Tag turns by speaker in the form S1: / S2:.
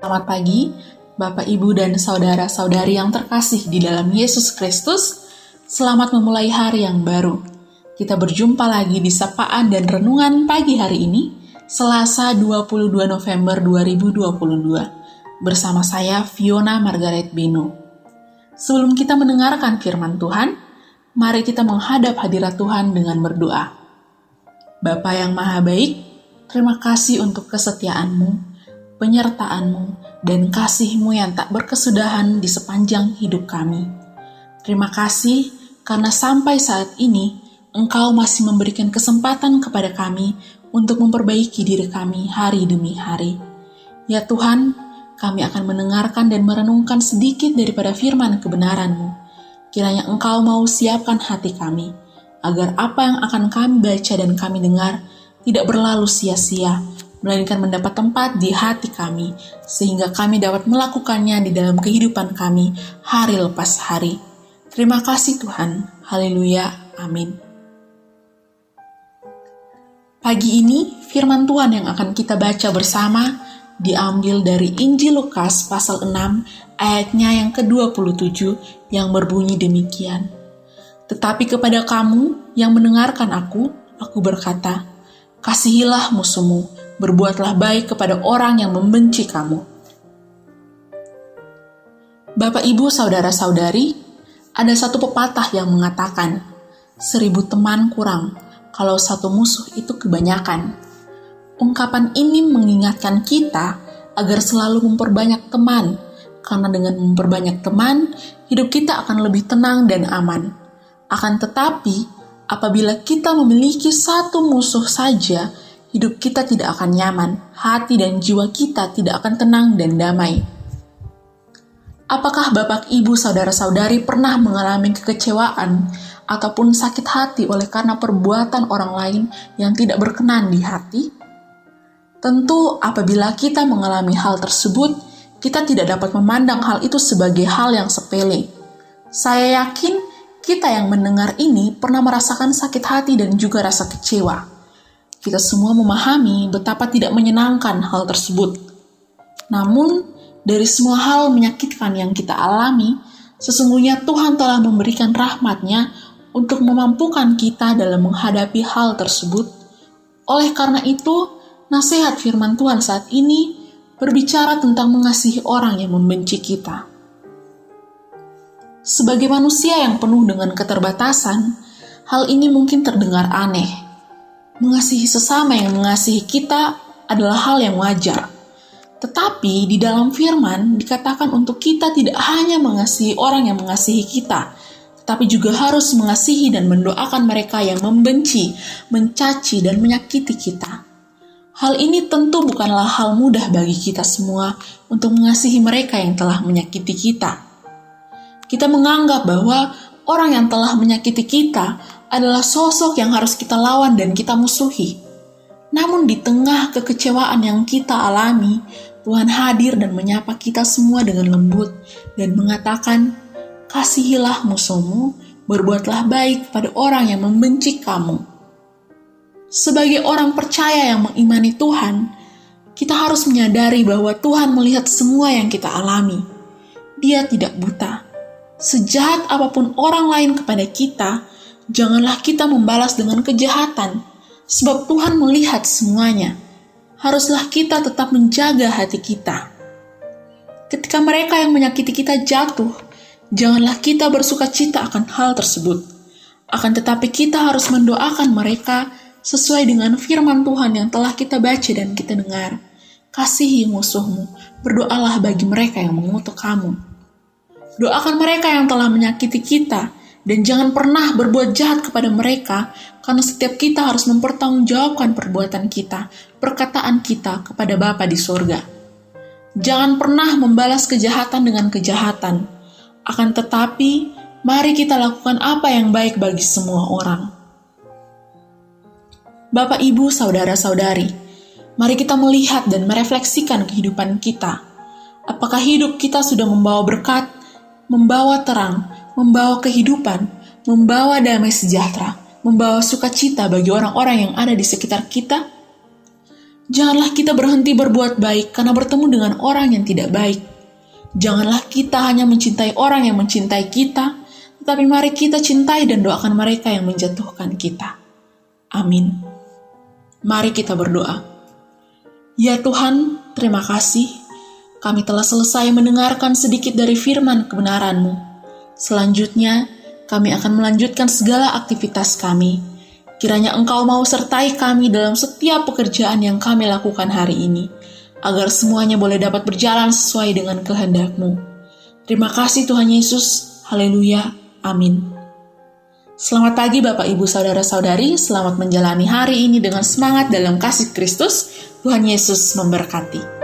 S1: Selamat pagi, Bapak, Ibu, dan saudara-saudari yang terkasih di dalam Yesus Kristus. Selamat memulai hari yang baru. Kita berjumpa lagi di sapaan dan renungan pagi hari ini, Selasa 22 November 2022. Bersama saya, Fiona Margaret Bino. Sebelum kita mendengarkan firman Tuhan, mari kita menghadap hadirat Tuhan dengan berdoa. Bapa yang Maha Baik, terima kasih untuk kesetiaan-Mu, penyertaan-Mu, dan kasih-Mu yang tak berkesudahan di sepanjang hidup kami. Terima kasih karena sampai saat ini Engkau masih memberikan kesempatan kepada kami untuk memperbaiki diri kami hari demi hari. Ya Tuhan, kami akan mendengarkan dan merenungkan sedikit daripada firman kebenaran-Mu. Kiranya Engkau mau siapkan hati kami, agar apa yang akan kami baca dan kami dengar tidak berlalu sia-sia, melainkan mendapat tempat di hati kami, sehingga kami dapat melakukannya di dalam kehidupan kami hari lepas hari. Terima kasih Tuhan. Haleluya. Amin. Pagi ini, firman Tuhan yang akan kita baca bersama diambil dari Injil Lukas pasal 6 ayatnya yang ke-27 yang berbunyi demikian. Tetapi kepada kamu yang mendengarkan aku berkata, kasihilah musuhmu, berbuatlah baik kepada orang yang membenci kamu. Bapak, Ibu, saudara-saudari, ada satu pepatah yang mengatakan, 1000 teman kurang, kalau satu musuh itu kebanyakan. Ungkapan ini mengingatkan kita agar selalu memperbanyak teman, karena dengan memperbanyak teman, hidup kita akan lebih tenang dan aman. Akan tetapi, apabila kita memiliki satu musuh saja, hidup kita tidak akan nyaman, hati dan jiwa kita tidak akan tenang dan damai. Apakah Bapak, Ibu, saudara-saudari pernah mengalami kekecewaan ataupun sakit hati oleh karena perbuatan orang lain yang tidak berkenan di hati? Tentu apabila kita mengalami hal tersebut, kita tidak dapat memandang hal itu sebagai hal yang sepele. Saya yakin kita yang mendengar ini pernah merasakan sakit hati dan juga rasa kecewa. Kita semua memahami betapa tidak menyenangkan hal tersebut. Namun, dari semua hal menyakitkan yang kita alami, sesungguhnya Tuhan telah memberikan rahmat-Nya untuk memampukan kita dalam menghadapi hal tersebut. Oleh karena itu, nasihat firman Tuhan saat ini berbicara tentang mengasihi orang yang membenci kita. Sebagai manusia yang penuh dengan keterbatasan, hal ini mungkin terdengar aneh. Mengasihi sesama yang mengasihi kita adalah hal yang wajar. Tetapi di dalam firman dikatakan untuk kita tidak hanya mengasihi orang yang mengasihi kita, tetapi juga harus mengasihi dan mendoakan mereka yang membenci, mencaci, dan menyakiti kita. Hal ini tentu bukanlah hal mudah bagi kita semua untuk mengasihi mereka yang telah menyakiti kita. Kita menganggap bahwa orang yang telah menyakiti kita adalah sosok yang harus kita lawan dan kita musuhi. Namun di tengah kekecewaan yang kita alami, Tuhan hadir dan menyapa kita semua dengan lembut dan mengatakan, kasihilah musuhmu, berbuatlah baik pada orang yang membenci kamu. Sebagai orang percaya yang mengimani Tuhan, kita harus menyadari bahwa Tuhan melihat semua yang kita alami. Dia tidak buta. Sejahat apapun orang lain kepada kita, janganlah kita membalas dengan kejahatan, sebab Tuhan melihat semuanya. Haruslah kita tetap menjaga hati kita. Ketika mereka yang menyakiti kita jatuh, janganlah kita bersukacita akan hal tersebut. Akan tetapi kita harus mendoakan mereka sesuai dengan firman Tuhan yang telah kita baca dan kita dengar. Kasihi musuhmu, berdoalah bagi mereka yang mengutuk kamu. Doakan mereka yang telah menyakiti kita, dan jangan pernah berbuat jahat kepada mereka, karena setiap kita harus mempertanggungjawabkan perbuatan kita, perkataan kita kepada Bapa di sorga. Jangan pernah membalas kejahatan dengan kejahatan. Akan tetapi, mari kita lakukan apa yang baik bagi semua orang. Bapak, Ibu, saudara-saudari, mari kita melihat dan merefleksikan kehidupan kita. Apakah hidup kita sudah membawa berkat, membawa terang, membawa kehidupan, membawa damai sejahtera, membawa sukacita bagi orang-orang yang ada di sekitar kita? Janganlah kita berhenti berbuat baik karena bertemu dengan orang yang tidak baik. Janganlah kita hanya mencintai orang yang mencintai kita, tetapi mari kita cintai dan doakan mereka yang menjatuhkan kita. Amin. Mari kita berdoa. Ya Tuhan, terima kasih. Kami telah selesai mendengarkan sedikit dari firman kebenaran-Mu. Selanjutnya, kami akan melanjutkan segala aktivitas kami. Kiranya Engkau mau sertai kami dalam setiap pekerjaan yang kami lakukan hari ini, agar semuanya boleh dapat berjalan sesuai dengan kehendak-Mu. Terima kasih Tuhan Yesus. Haleluya. Amin. Selamat pagi Bapak Ibu Saudara-saudari, selamat menjalani hari ini dengan semangat dalam kasih Kristus. Tuhan Yesus memberkati.